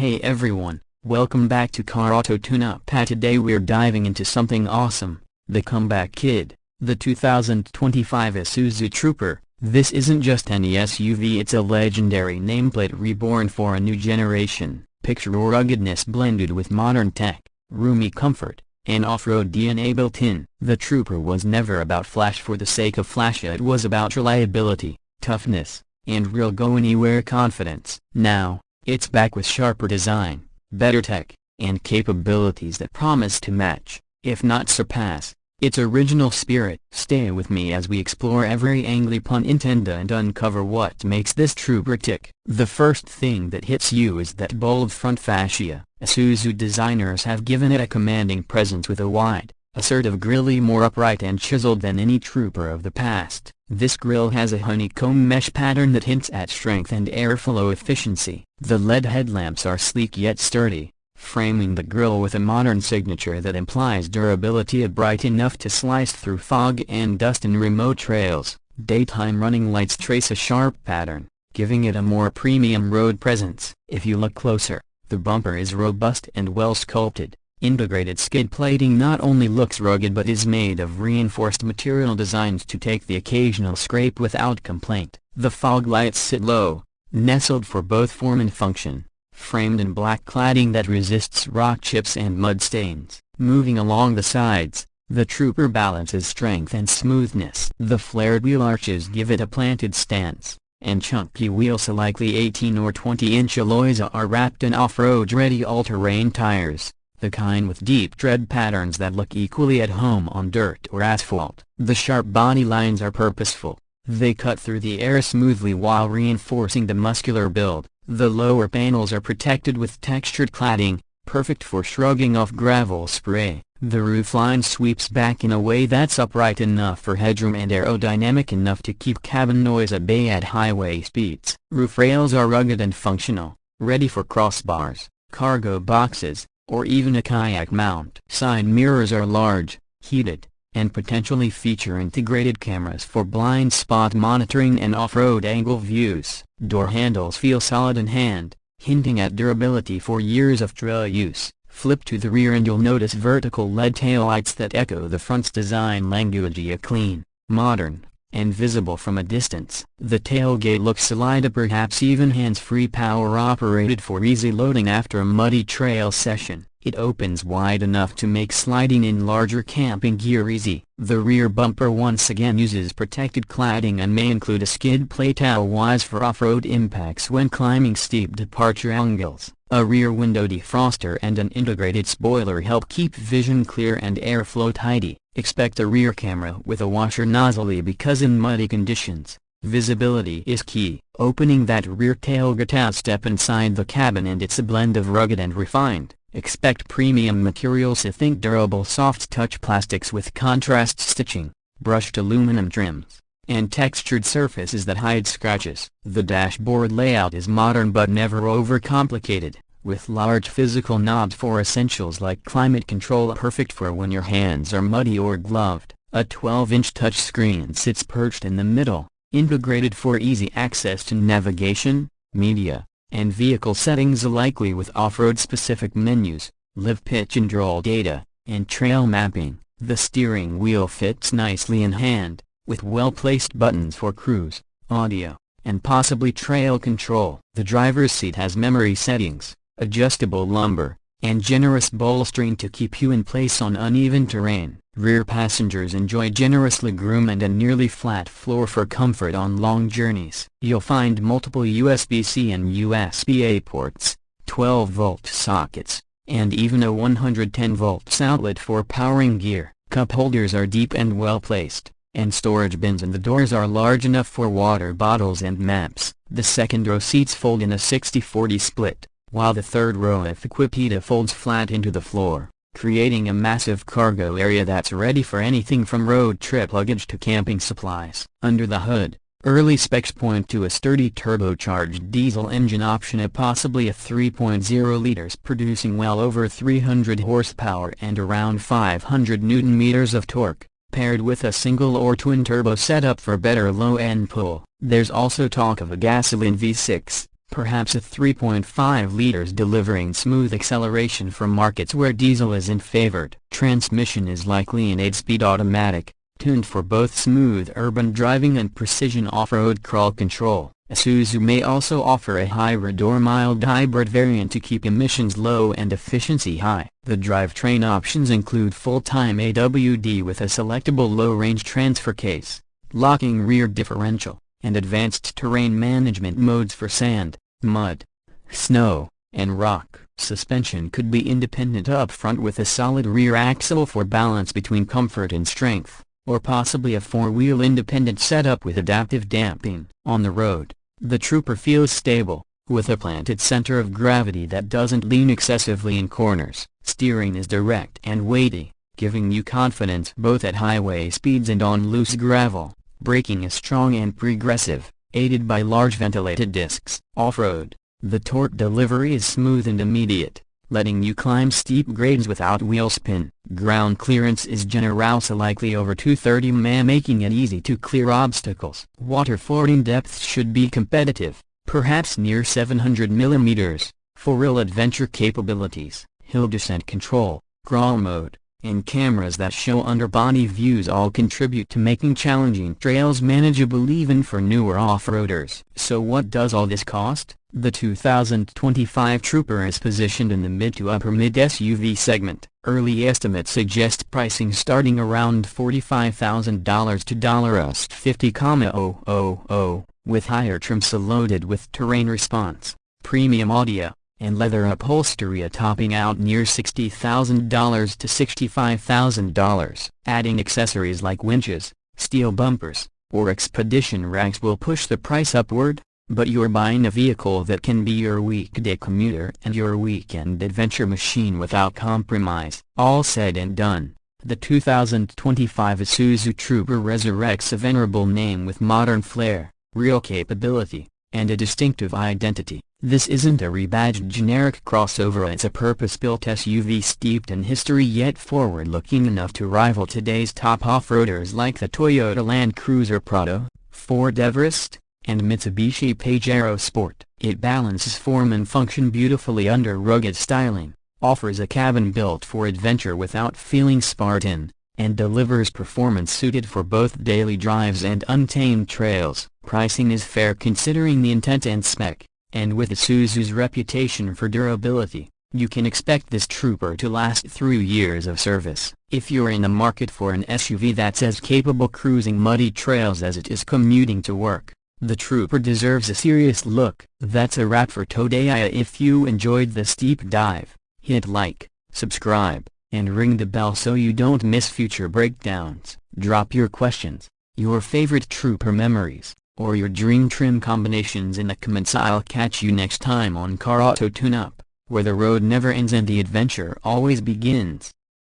Hey everyone, welcome back to Car Auto Tune-Up. Today we're diving into something awesome, the comeback kid, the 2025 Isuzu Trooper. This isn't just any SUV, it's a legendary nameplate reborn for a new generation. Picture ruggedness blended with modern tech, roomy comfort, and off-road DNA built in. The Trooper was never about flash for the sake of flash, it was about reliability, toughness, and real go-anywhere confidence. Now, it's back with sharper design, better tech, and capabilities that promise to match, if not surpass, its original spirit. Stay with me as we explore every angle, pun intended, and uncover what makes this Trooper tick. The first thing that hits you is that bold front fascia. Isuzu designers have given it a commanding presence with a wide, assertive grille, more upright and chiseled than any Trooper of the past. This grille has a honeycomb mesh pattern that hints at strength and airflow efficiency. The LED headlamps are sleek yet sturdy, framing the grille with a modern signature that implies durability, bright enough to slice through fog and dust in remote trails. Daytime running lights trace a sharp pattern, giving it a more premium road presence. If you look closer, the bumper is robust and well sculpted. Integrated skid plating not only looks rugged but is made of reinforced material designed to take the occasional scrape without complaint. The fog lights sit low, nestled for both form and function, framed in black cladding that resists rock chips and mud stains. Moving along the sides, the Trooper balances strength and smoothness. The flared wheel arches give it a planted stance, and chunky wheels, likely 18 or 20-inch alloys, are wrapped in off-road-ready all-terrain tires, the kind with deep tread patterns that look equally at home on dirt or asphalt. The sharp body lines are purposeful. They cut through the air smoothly while reinforcing the muscular build. The lower panels are protected with textured cladding, perfect for shrugging off gravel spray. The roofline sweeps back in a way that's upright enough for headroom and aerodynamic enough to keep cabin noise at bay at highway speeds. Roof rails are rugged and functional, ready for crossbars, cargo boxes, or even a kayak mount. Side mirrors are large, heated, and potentially feature integrated cameras for blind spot monitoring and off-road angle views. Door handles feel solid in hand, hinting at durability for years of trail use. Flip to the rear and you'll notice vertical LED taillights that echo the front's design language, clean, modern, and visible from a distance. The tailgate looks solid, perhaps even hands-free, power-operated for easy loading after a muddy trail session. It opens wide enough to make sliding in larger camping gear easy. The rear bumper once again uses protected cladding and may include a skid plate alloys for off-road impacts when climbing steep departure angles. A rear window defroster and an integrated spoiler help keep vision clear and airflow tidy. Expect a rear camera with a washer nozzle because in muddy conditions, visibility is key. Opening that rear tailgate out, step inside the cabin and it's a blend of rugged and refined. Expect premium materials, think durable soft-touch plastics with contrast stitching, brushed aluminum trims, and textured surfaces that hide scratches. The dashboard layout is modern but never overcomplicated, with large physical knobs for essentials like climate control, perfect for when your hands are muddy or gloved. A 12-inch touchscreen sits perched in the middle, integrated for easy access to navigation, media, and vehicle settings, likely with off-road specific menus, live pitch and draw data, and trail mapping. The steering wheel fits nicely in hand, with well-placed buttons for cruise, audio, and possibly trail control. The driver's seat has memory settings, adjustable lumbar, and generous bolstering to keep you in place on uneven terrain. Rear passengers enjoy generous legroom and a nearly flat floor for comfort on long journeys. You'll find multiple USB-C and USB-A ports, 12-volt sockets, and even a 110-volt outlet for powering gear. Cup holders are deep and well placed, and storage bins in the doors are large enough for water bottles and maps. The second row seats fold in a 60-40 split, while the third row, if equipped, folds flat into the floor, creating a massive cargo area that's ready for anything from road trip luggage to camping supplies. Under the hood, early specs point to a sturdy turbocharged diesel engine option at possibly a 3.0 liters, producing well over 300 horsepower and around 500 Nm of torque, paired with a single or twin turbo setup for better low-end pull. There's also talk of a gasoline V6, Perhaps a 3.5 liters delivering smooth acceleration for markets where diesel isn't favored. Transmission is likely an 8-speed automatic, tuned for both smooth urban driving and precision off-road crawl control. Isuzu may also offer a hybrid or mild hybrid variant to keep emissions low and efficiency high. The drivetrain options include full-time AWD with a selectable low-range transfer case, locking rear differential, and advanced terrain management modes for sand, mud, snow, and rock. Suspension could be independent up front with a solid rear axle for balance between comfort and strength, or possibly a four-wheel independent setup with adaptive damping. On the road, the Trooper feels stable, with a planted center of gravity that doesn't lean excessively in corners. Steering is direct and weighty, giving you confidence both at highway speeds and on loose gravel. Braking is strong and progressive, aided by large ventilated discs. Off-road, the torque delivery is smooth and immediate, letting you climb steep grades without wheel spin. Ground clearance is generous, likely over 230 mm, making it easy to clear obstacles. Water fording depths should be competitive, perhaps near 700 mm. For real adventure capabilities, hill descent control, crawl mode, and cameras that show underbody views all contribute to making challenging trails manageable even for newer off-roaders. So what does all this cost? The 2025 Trooper is positioned in the mid to upper mid SUV segment. Early estimates suggest pricing starting around $45,000 to $50,000, with higher trims loaded with terrain response, premium audio, and leather upholstery topping out near $60,000 to $65,000. Adding accessories like winches, steel bumpers, or expedition racks will push the price upward, but you're buying a vehicle that can be your weekday commuter and your weekend adventure machine without compromise. All said and done, the 2025 Isuzu Trooper resurrects a venerable name with modern flair, real capability, and a distinctive identity. This isn't a rebadged generic crossover, it's a purpose-built SUV steeped in history yet forward-looking enough to rival today's top off-roaders like the Toyota Land Cruiser Prado, Ford Everest, and Mitsubishi Pajero Sport. It balances form and function beautifully under rugged styling, offers a cabin built for adventure without feeling Spartan, and delivers performance suited for both daily drives and untamed trails. Pricing is fair considering the intent and spec, and with Isuzu's reputation for durability, you can expect this Trooper to last through years of service. If you're in the market for an SUV that's as capable cruising muddy trails as it is commuting to work, the Trooper deserves a serious look. That's a wrap for today. If you enjoyed this deep dive, hit like, subscribe, and ring the bell so you don't miss future breakdowns. Drop your questions, your favorite Trooper memories, or your dream trim combinations in the comments. I'll catch you next time on Car Auto Tune Up, where the road never ends and the adventure always begins.